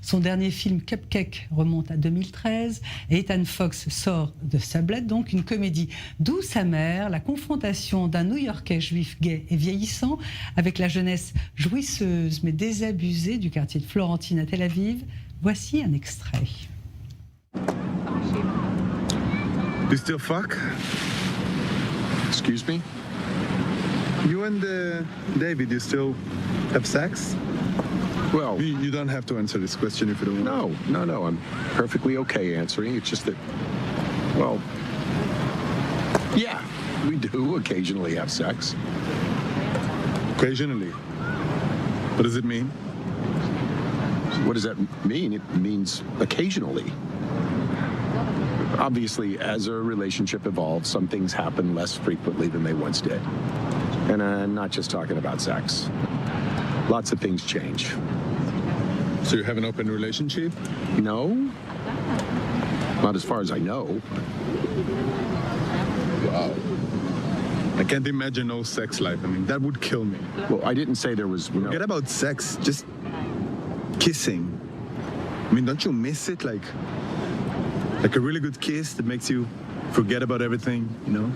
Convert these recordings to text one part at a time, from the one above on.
Son dernier film Cupcake remonte à 2013 et Ethan Fox sort de Sublet, donc une comédie douce amère, la confrontation d'un New-Yorkais juif gay et vieillissant avec la jeunesse jouisseuse mais désabusée du quartier de Florentine à Tel Aviv. Voici un extrait. You still fuck? Excuse me? You and David, you still have sex? Well, You don't have to answer this question if you don't want. no. I'm perfectly okay answering. It's just that, well, yeah, we do occasionally have sex. Occasionally. What does it mean? What does that mean? It means occasionally. Obviously, as a relationship evolves, some things happen less frequently than they once did. And I'm not just talking about sex. Lots of things change. So you have an open relationship? No? Not as far as I know. Wow. I can't imagine no sex life. I mean, that would kill me. Well, I didn't say there was, Forget about sex, just kissing. I mean, don't you miss it? Like a really good kiss that makes you forget about everything, you know?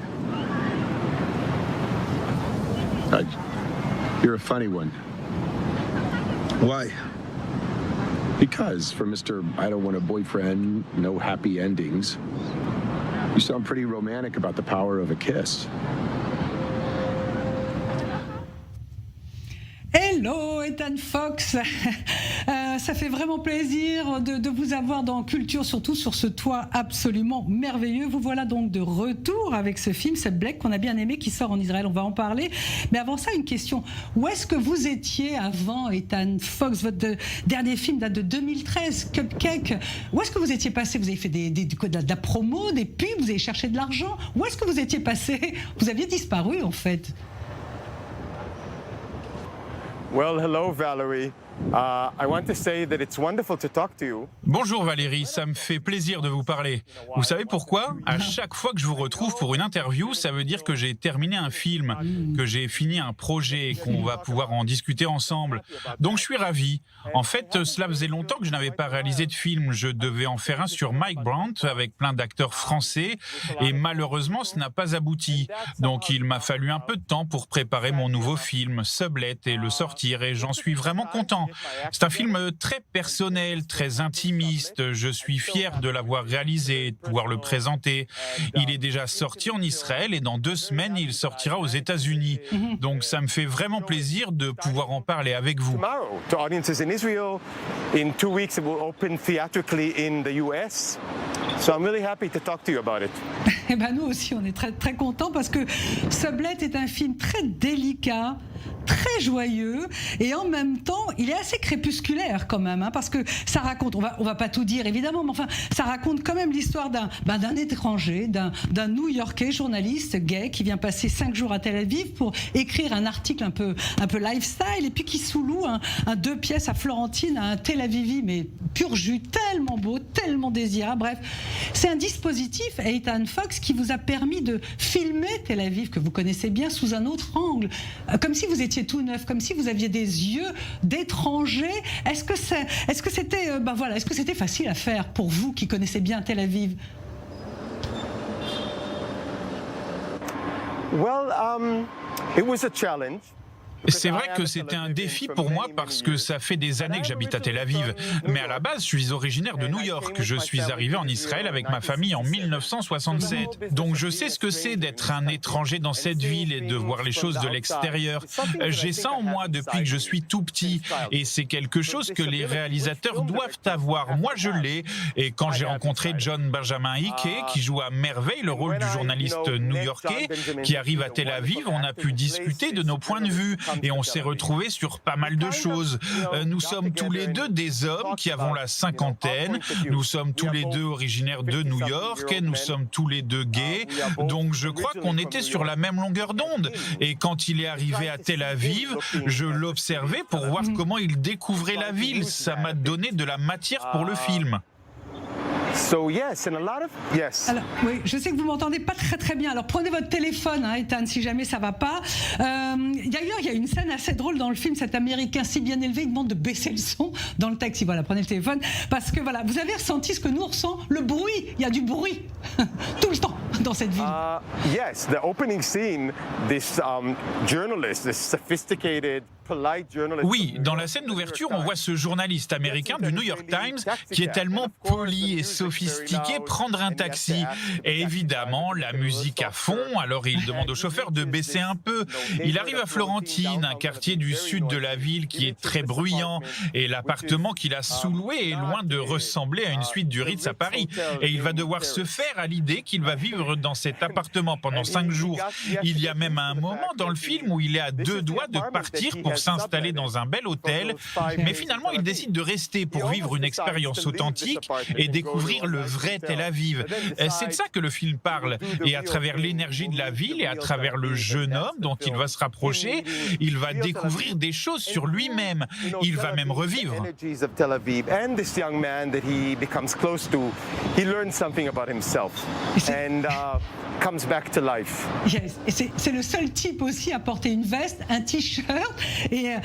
You're a funny one. Why? Because for Mr. I don't want a boyfriend, no happy endings, you sound pretty romantic about the power of a kiss. Hello Ethan Fox, ça fait vraiment plaisir de vous avoir dans Culture, surtout sur ce toit absolument merveilleux. Vous voilà donc de retour avec ce film, ce Black qu'on a bien aimé, qui sort en Israël, on va en parler. Mais avant ça, une question, où est-ce que vous étiez avant Ethan Fox? Votre dernier film date de 2013, Cupcake. Où est-ce que vous étiez passé? Vous avez fait de la promo, des pubs, vous avez cherché de l'argent? Où est-ce que vous étiez passé? Vous aviez disparu en fait. Well, hello, Valerie. I want to say that it's wonderful to talk to you. Bonjour Valérie, ça me fait plaisir de vous parler. Vous savez pourquoi? À chaque fois que je vous retrouve pour une interview, ça veut dire que j'ai terminé un film, que j'ai fini un projet, qu'on va pouvoir en discuter ensemble. Donc je suis ravi. En fait, cela faisait longtemps que je n'avais pas réalisé de film. Je devais en faire un sur Mike Brandt avec plein d'acteurs français et malheureusement, ce n'a pas abouti. Donc il m'a fallu un peu de temps pour préparer mon nouveau film, Sublet, et le sortir et j'en suis vraiment content. C'est un film très personnel, très intimiste. Je suis fier de l'avoir réalisé et de pouvoir le présenter. Il est déjà sorti en Israël et dans 2 semaines, il sortira aux États-Unis. Donc ça me fait vraiment plaisir de pouvoir en parler avec vous. Tomorrow, to audiences in Israel. In 2 weeks, it will open theatrically in the US. So I'm really happy to talk to you about it. Eh ben nous aussi, on est très très contents parce que Sublet est un film très délicat, très joyeux et en même temps, il est assez crépusculaire quand même, hein, parce que ça raconte, on va pas tout dire évidemment, mais enfin, ça raconte quand même l'histoire d'un étranger, d'un New-Yorkais journaliste gay qui vient passer 5 jours à Tel Aviv pour écrire un article un peu lifestyle et puis qui sous-loue un 2 pièces à Florentine, à un Tel Avivi, mais pur jus, tellement beau, tellement désirable. Bref, c'est un dispositif, Ethan Fox, qui vous a permis de filmer Tel Aviv, que vous connaissez bien, sous un autre angle, comme si vous étiez tout neuf, comme si vous aviez des yeux d'étranger. Est-ce que c'était est-ce que c'était facile à faire pour vous qui connaissez bien Tel Aviv? Well, it was a challenge. C'est vrai que c'était un défi pour moi parce que ça fait des années que j'habite à Tel Aviv. Mais à la base, je suis originaire de New York. Je suis arrivé en Israël avec ma famille en 1967. Donc je sais ce que c'est d'être un étranger dans cette ville et de voir les choses de l'extérieur. J'ai ça en moi depuis que je suis tout petit. Et c'est quelque chose que les réalisateurs doivent avoir. Moi, je l'ai. Et quand j'ai rencontré John Benjamin Hickey, qui joue à merveille le rôle du journaliste new-yorkais, qui arrive à Tel Aviv, on a pu discuter de nos points de vue. Et on s'est retrouvés sur pas mal de choses. Nous sommes tous les deux des hommes qui avons la cinquantaine. Nous sommes tous les deux originaires de New York. Et nous sommes tous les deux gays. Donc je crois qu'on était sur la même longueur d'onde. Et quand il est arrivé à Tel Aviv, je l'observais pour voir comment il découvrait la ville. Ça m'a donné de la matière pour le film. So yes, and a lot of yes. Alors, oui, je sais que vous m'entendez pas très bien. Alors prenez votre téléphone, hein, Ethan, si jamais ça va pas. D'ailleurs, il y a une scène assez drôle dans le film. Cet Américain si bien élevé, il demande de baisser le son dans le taxi. Voilà, prenez le téléphone parce que voilà, vous avez ressenti ce que nous ressent, le bruit. Il y a du bruit tout le temps dans cette ville. Yes, the opening scene, this journalist, this sophisticated. Oui, dans la scène d'ouverture, on voit ce journaliste américain du New York Times qui est tellement poli et sophistiqué prendre un taxi. Et évidemment, la musique à fond, alors il demande au chauffeur de baisser un peu. Il arrive à Florentine, un quartier du sud de la ville qui est très bruyant, et l'appartement qu'il a sous-loué est loin de ressembler à une suite du Ritz à Paris. Et il va devoir se faire à l'idée qu'il va vivre dans cet appartement pendant 5 jours. Il y a même un moment dans le film où il est à 2 doigts de partir pour s'installer dans un bel hôtel, mais finalement il décide de rester pour vivre une expérience authentique et découvrir le vrai Tel Aviv. C'est de ça que le film parle, et à travers l'énergie de la ville et à travers le jeune homme dont il va se rapprocher, il va découvrir des choses sur lui-même, il va même revivre. Comes back to life. Yes. Et c'est le seul type aussi à porter une veste, un t-shirt et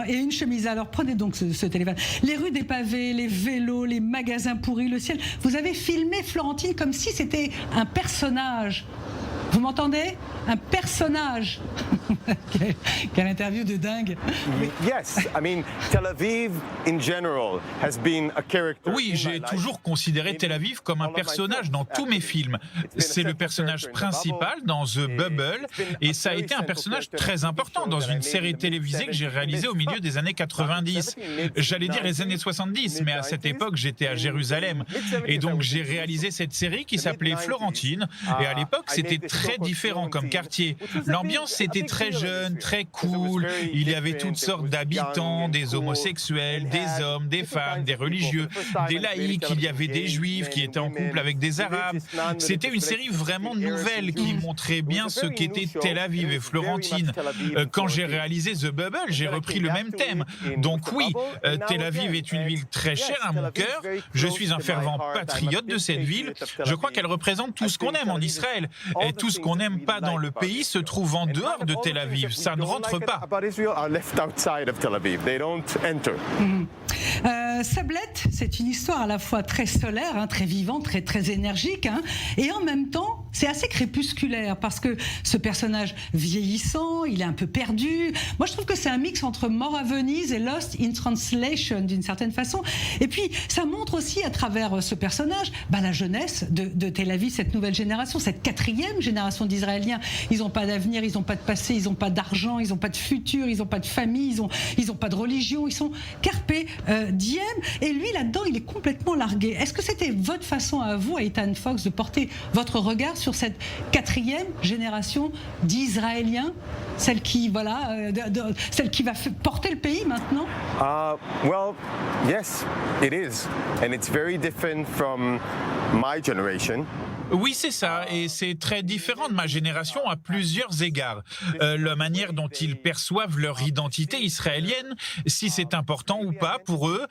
une chemise. Alors prenez donc ce téléphone. Les rues dépavées, les vélos, les magasins pourris, le ciel. Vous avez filmé Florentine comme si c'était un personnage. Vous m'entendez? Un personnage. Quelle interview de dingue. Yes, I mean, Tel Aviv in general has been a character. Oui, j'ai toujours considéré Tel Aviv comme un personnage dans tous mes films. C'est le personnage principal dans The Bubble, et ça a été un personnage très important dans une série télévisée que j'ai réalisée au milieu des années 90. J'allais dire les années 70, mais à cette époque, j'étais à Jérusalem. Et donc, j'ai réalisé cette série qui s'appelait Florentine, et à l'époque, c'était très différent comme quartier. L'ambiance était très jeune, très cool. Il y avait toutes sortes d'habitants, des homosexuels, des hommes, des femmes, des religieux, des laïcs. Il y avait des juifs qui étaient en couple avec des arabes. C'était une série vraiment nouvelle qui montrait bien ce qu'était Tel Aviv et Florentine. Quand j'ai réalisé The Bubble, j'ai repris le même thème. Donc oui, Tel Aviv est une ville très chère à mon cœur. Je suis un fervent patriote de cette ville. Je crois qu'elle représente tout ce qu'on aime en Israël. Et tout ce qu'on n'aime pas dans le pays se trouve en dehors de Tel Aviv. Ça ne rentre pas. Sablet, c'est une histoire à la fois très solaire, hein, très vivante, très énergique, hein, et en même temps, c'est assez crépusculaire parce que ce personnage vieillissant, il est un peu perdu. Moi, je trouve que c'est un mix entre Mort à Venise et Lost in Translation, d'une certaine façon. Et puis, ça montre aussi à travers ce personnage la jeunesse de Tel Aviv, cette nouvelle génération, cette 4e génération d'Israéliens. Ils n'ont pas d'avenir, ils n'ont pas de passé, ils n'ont pas d'argent, ils n'ont pas de futur, ils n'ont pas de famille, ils n'ont pas de religion, ils sont carpe diem. Et lui, là-dedans, il est complètement largué. Est-ce que c'était votre façon à vous, à Ethan Fox, de porter votre regard sur cette 4e génération d'Israéliens, celle qui va porter le pays maintenant? Well, yes, it is, and it's very different from my generation. Oui, c'est ça, et c'est très différent de ma génération à plusieurs égards. La manière dont ils perçoivent leur identité israélienne, si c'est important ou pas pour eux.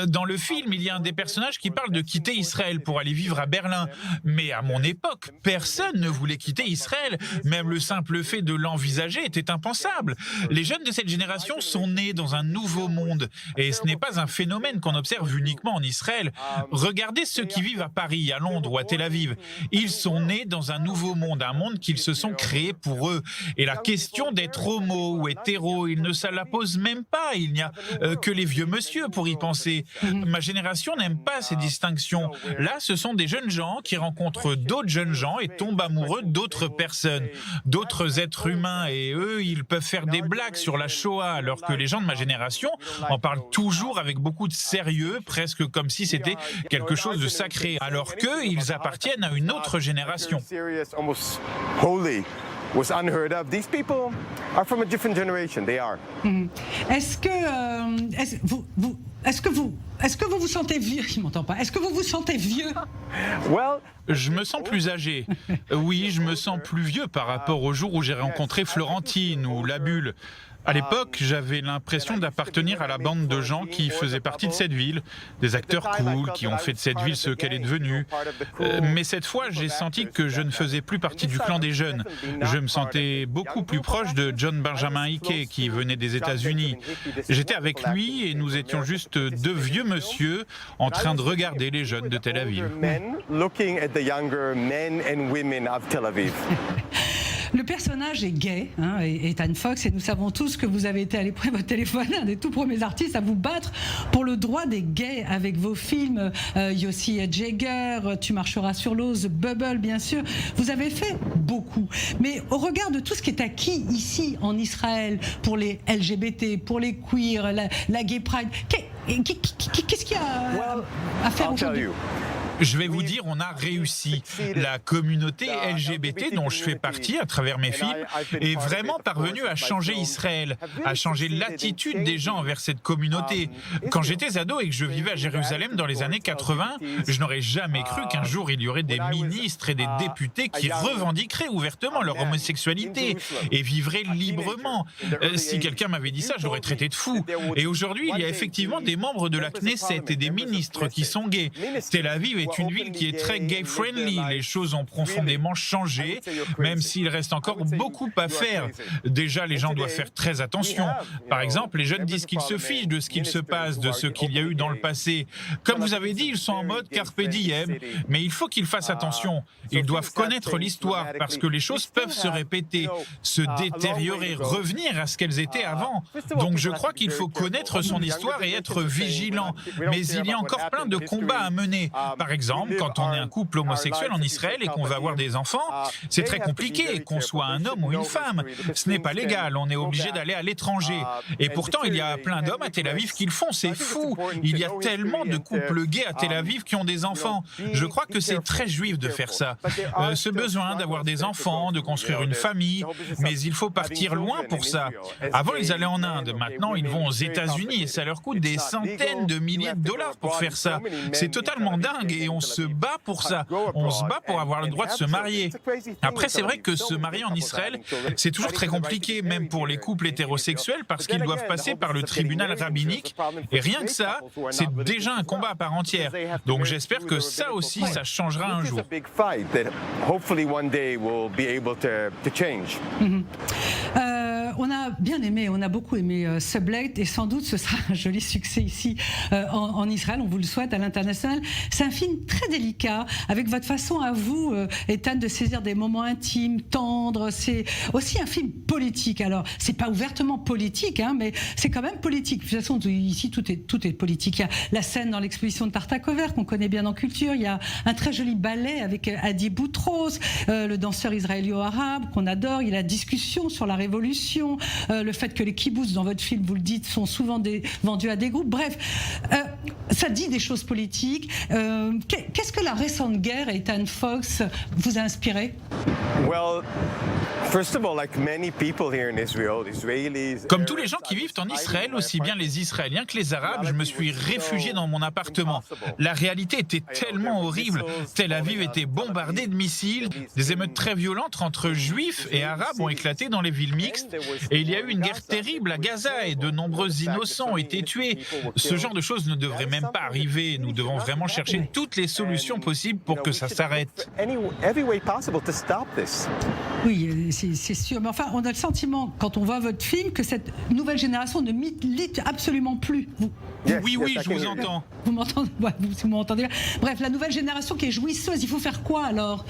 Dans le film, il y a un des personnages qui parle de quitter Israël pour aller vivre à Berlin. Mais à mon époque, personne ne voulait quitter Israël. Même le simple fait de l'envisager était impensable. Les jeunes de cette génération sont nés dans un nouveau monde, et ce n'est pas un phénomène qu'on observe uniquement en Israël. Regardez ceux qui vivent à Paris, à Londres ou à Tel Aviv. Ils sont nés dans un nouveau monde, un monde qu'ils se sont créés pour eux. Et la question d'être homo ou hétéro, ils ne se la posent même pas. Il n'y a que les vieux monsieur pour y penser. Ma génération n'aime pas ces distinctions. Là, ce sont des jeunes gens qui rencontrent d'autres jeunes gens et tombent amoureux d'autres personnes, d'autres êtres humains. Et eux, ils peuvent faire des blagues sur la Shoah, alors que les gens de ma génération en parlent toujours avec beaucoup de sérieux, presque comme si c'était quelque chose de sacré, alors qu'eux, ils appartiennent à une autre génération. Was unheard of. These people are from a different generation. They are. Est-ce que vous vous sentez vieux? Il m'entend pas. Est-ce que vous vous sentez vieux? Well, je me sens plus âgé. Oui, je me sens plus vieux par rapport au jour où j'ai rencontré Florentine ou La Bulle. À l'époque, j'avais l'impression d'appartenir à la bande de gens qui faisaient partie de cette ville, des acteurs cool qui ont fait de cette ville ce qu'elle est devenue. Mais cette fois, j'ai senti que je ne faisais plus partie du clan des jeunes. Je me sentais beaucoup plus proche de John Benjamin Hickey qui venait des États-Unis. J'étais avec lui et nous étions juste deux vieux monsieur en train de regarder les jeunes de Tel Aviv. Le personnage est gay, Ethan Fox, et nous savons tous que vous avez été à l'épreuve votre téléphone, un des tout premiers artistes à vous battre pour le droit des gays avec vos films Yossi et Jagger, Tu marcheras sur l'eau, The Bubble, bien sûr. Vous avez fait beaucoup. Mais au regard de tout ce qui est acquis ici en Israël pour les LGBT, pour les queers, la gay pride, qu'est-ce qu'il y a à faire aujourd'hui? Je vais vous dire, on a réussi. La communauté LGBT dont je fais partie à travers mes films est vraiment parvenue à changer Israël, à changer l'attitude des gens envers cette communauté. Quand j'étais ado et que je vivais à Jérusalem dans les années 80, je n'aurais jamais cru qu'un jour il y aurait des ministres et des députés qui revendiqueraient ouvertement leur homosexualité et vivraient librement. Si quelqu'un m'avait dit ça, j'aurais traité de fou. Et aujourd'hui, il y a effectivement des membres de la Knesset et des ministres qui sont gays. Tel Aviv est une ville qui est très gay-friendly. Les choses ont profondément changé, même s'il reste encore beaucoup à faire. Déjà, les gens doivent faire très attention. Par exemple, les jeunes disent qu'ils se fichent de ce qu'il se passe, de ce qu'il y a eu dans le passé. Comme vous avez dit, ils sont en mode carpe diem, mais il faut qu'ils fassent attention. Ils doivent connaître l'histoire, parce que les choses peuvent se répéter, se détériorer, revenir à ce qu'elles étaient avant. Donc je crois qu'il faut connaître son histoire et être vigilant. Mais il y a encore plein de combats à mener. Par exemple, quand on est un couple homosexuel en Israël et qu'on va avoir des enfants, c'est très compliqué, qu'on soit un homme ou une femme. Ce n'est pas légal, on est obligé d'aller à l'étranger. Et pourtant, il y a plein d'hommes à Tel Aviv qui le font, c'est fou. Il y a tellement de couples gays à Tel Aviv qui ont des enfants. Je crois que c'est très juif de faire ça. Ce besoin d'avoir des enfants, de construire une famille, mais il faut partir loin pour ça. Avant, ils allaient en Inde, maintenant ils vont aux États-Unis et ça leur coûte des centaines de milliers de dollars pour faire ça. C'est totalement dingue et on se bat pour ça. On se bat pour avoir le droit de se marier. Après, c'est vrai que se marier en Israël, c'est toujours très compliqué, même pour les couples hétérosexuels, parce qu'ils doivent passer par le tribunal rabbinique. Et rien que ça, c'est déjà un combat à part entière. Donc j'espère que ça aussi, ça changera un jour. On a bien aimé, on a beaucoup aimé Sublet et sans doute ce sera un joli succès ici en Israël, on vous le souhaite à l'international. C'est un film très délicat, avec votre façon à vous, Ethan, de saisir des moments intimes, tendres. C'est aussi un film politique. Alors, c'est pas ouvertement politique, mais c'est quand même politique. De toute façon, ici, tout est politique. Il y a la scène dans l'exposition de Tartakover qu'on connaît bien dans Culture. Il y a un très joli ballet avec Adi Boutros, le danseur israélo-arabe qu'on adore. Il y a la discussion sur la révolution. Le fait que les kibboutz, dans votre film, vous le dites, sont souvent vendus à des groupes. Bref, ça dit des choses politiques. Qu'est-ce que la récente guerre, Ethan Fox, vous a inspiré? Comme tous les gens qui vivent en Israël, aussi bien les Israéliens que les Arabes, je me suis réfugié dans mon appartement. La réalité était tellement horrible. Tel Aviv était bombardée de missiles. Des émeutes très violentes entre Juifs et Arabes ont éclaté dans les villes mixtes. Et il y a eu une guerre terrible à Gaza et de nombreux innocents ont été tués. Ce genre de choses ne devrait même pas arriver. Nous devons vraiment chercher toutes les solutions possibles pour que ça s'arrête. Oui, c'est sûr. Mais enfin, on a le sentiment, quand on voit votre film, que cette nouvelle génération ne milite absolument plus. Oui, je vous entends. Vous m'entendez? Ouais, vous m'entendez. Bref, la nouvelle génération qui est jouisseuse, il faut faire quoi alors?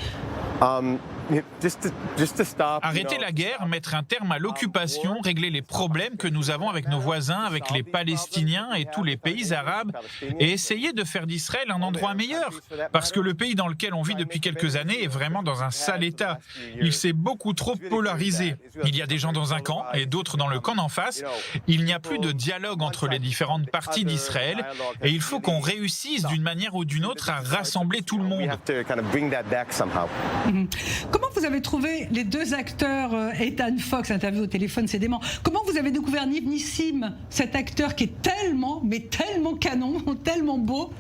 Arrêter la guerre, mettre un terme à l'occupation, régler les problèmes que nous avons avec nos voisins, avec les Palestiniens et tous les pays arabes, et essayer de faire d'Israël un endroit meilleur. Parce que le pays dans lequel on vit depuis quelques années est vraiment dans un sale état. Il s'est beaucoup trop polarisé. Il y a des gens dans un camp et d'autres dans le camp d'en face. Il n'y a plus de dialogue entre les différentes parties d'Israël, et il faut qu'on réussisse d'une manière ou d'une autre à rassembler tout le monde. Comment vous avez trouvé les deux acteurs, Ethan Fox, interview au téléphone, c'est dément. Comment vous avez découvert Niv Nissim, cet acteur qui est tellement, mais tellement canon, tellement beau?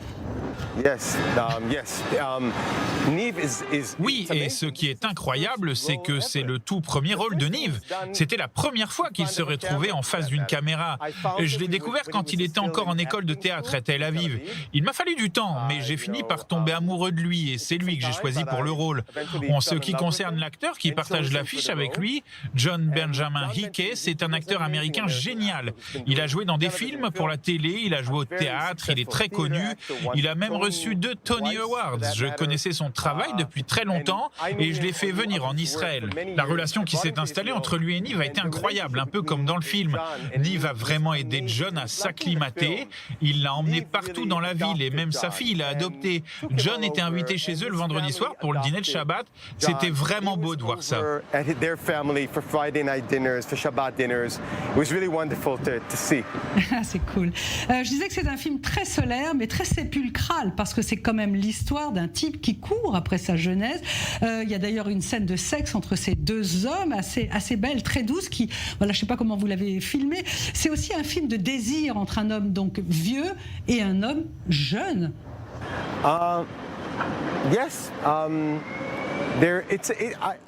Oui, et ce qui est incroyable, c'est que c'est le tout premier rôle de Niamh. C'était la première fois qu'il se retrouvait en face d'une caméra. Je l'ai découvert quand il était encore en école de théâtre à Tel Aviv. Il m'a fallu du temps, mais j'ai fini par tomber amoureux de lui et c'est lui que j'ai choisi pour le rôle. En ce qui concerne l'acteur qui partage l'affiche avec lui, John Benjamin Hickey, c'est un acteur américain génial. Il a joué dans des films pour la télé, il a joué au théâtre, il est très connu. Il a même reçu 2 Tony Awards. Je connaissais son travail depuis très longtemps et je l'ai fait venir en Israël. La relation qui s'est installée entre lui et Niamh a été incroyable, un peu comme dans le film. Niamh a vraiment aidé John à s'acclimater. Il l'a emmené partout dans la ville et même sa fille l'a adopté. John était invité chez eux le vendredi soir pour le dîner de Shabbat. C'était vraiment beau de voir ça. C'est cool. Je disais que c'est un film très solaire, mais très sépulcral, parce que c'est quand même l'histoire d'un type qui court après sa jeunesse. Il y a d'ailleurs une scène de sexe entre ces 2 hommes, assez belle, très douce, qui, voilà, je ne sais pas comment vous l'avez filmé. C'est aussi un film de désir entre un homme donc vieux et un homme jeune.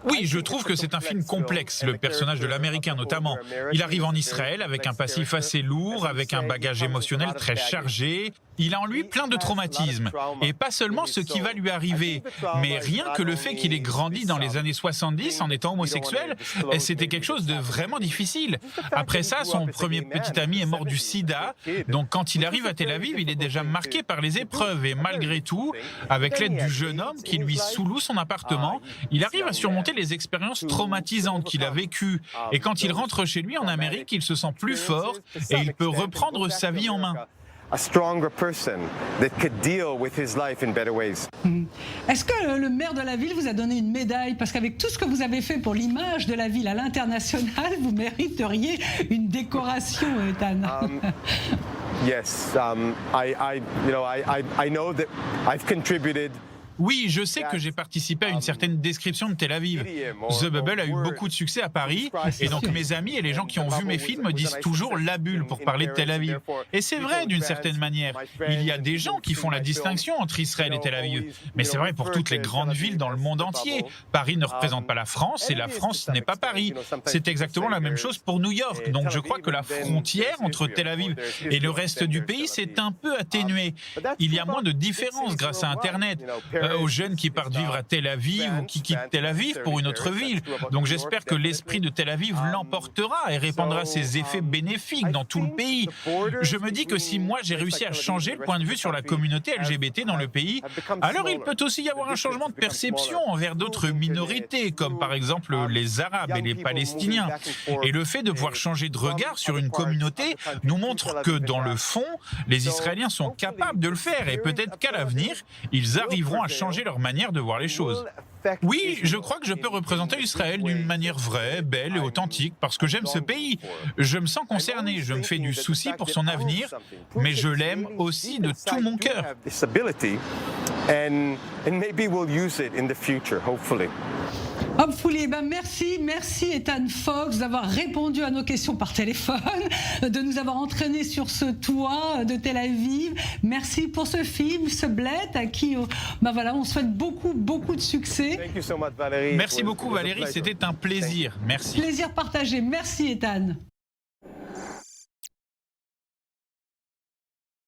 Oui, je trouve que c'est un film complexe, le personnage de l'Américain notamment. Il arrive en Israël avec un passif assez lourd, avec un bagage émotionnel très chargé. Il a en lui plein de traumatismes. Et pas seulement ce qui va lui arriver, mais rien que le fait qu'il ait grandi dans les années 70 en étant homosexuel, c'était quelque chose de vraiment difficile. Après ça, son premier petit ami est mort du sida. Donc quand il arrive à Tel Aviv, il est déjà marqué par les épreuves. Et malgré tout, avec l'aide du jeune homme qui lui sous-loue son appartement, il arrive à surmonter les expériences traumatisantes qu'il a vécues. Et quand il rentre chez lui en Amérique, il se sent plus fort et il peut reprendre sa vie en main. Est-ce que le maire de la ville vous a donné une médaille? Parce qu'avec tout ce que vous avez fait pour l'image de la ville à l'international, vous mériteriez une décoration, Ethan. Yes, I know that I've contributed. Oui, je sais que j'ai participé à une certaine description de Tel Aviv. The Bubble a eu beaucoup de succès à Paris, et donc mes amis et les gens qui ont vu mes films disent toujours la bulle pour parler de Tel Aviv. Et c'est vrai d'une certaine manière. Il y a des gens qui font la distinction entre Israël et Tel Aviv. Mais c'est vrai pour toutes les grandes villes dans le monde entier. Paris ne représente pas la France, et la France n'est pas Paris. C'est exactement la même chose pour New York. Donc je crois que la frontière entre Tel Aviv et le reste du pays s'est un peu atténuée. Il y a moins de différences grâce à Internet. Aux jeunes qui partent vivre à Tel Aviv ou qui quittent Tel Aviv pour une autre ville. Donc j'espère que l'esprit de Tel Aviv l'emportera et répandra ses effets bénéfiques dans tout le pays. Je me dis que si moi j'ai réussi à changer le point de vue sur la communauté LGBT dans le pays, alors il peut aussi y avoir un changement de perception envers d'autres minorités, comme par exemple les Arabes et les Palestiniens. Et le fait de pouvoir changer de regard sur une communauté nous montre que dans le fond, les Israéliens sont capables de le faire et peut-être qu'à l'avenir, ils arriveront à changer leur manière de voir les choses. Oui, je crois que je peux représenter Israël d'une manière vraie, belle et authentique parce que j'aime ce pays. Je me sens concerné, je me fais du souci pour son avenir, mais je l'aime aussi de tout mon cœur. Hopefully, merci Ethan Fox d'avoir répondu à nos questions par téléphone, de nous avoir entraînés sur ce toit de Tel Aviv. Merci pour ce film, ce bled, à qui on souhaite beaucoup de succès. Merci beaucoup Valérie, c'était un plaisir. Merci. Plaisir partagé. Merci Ethan.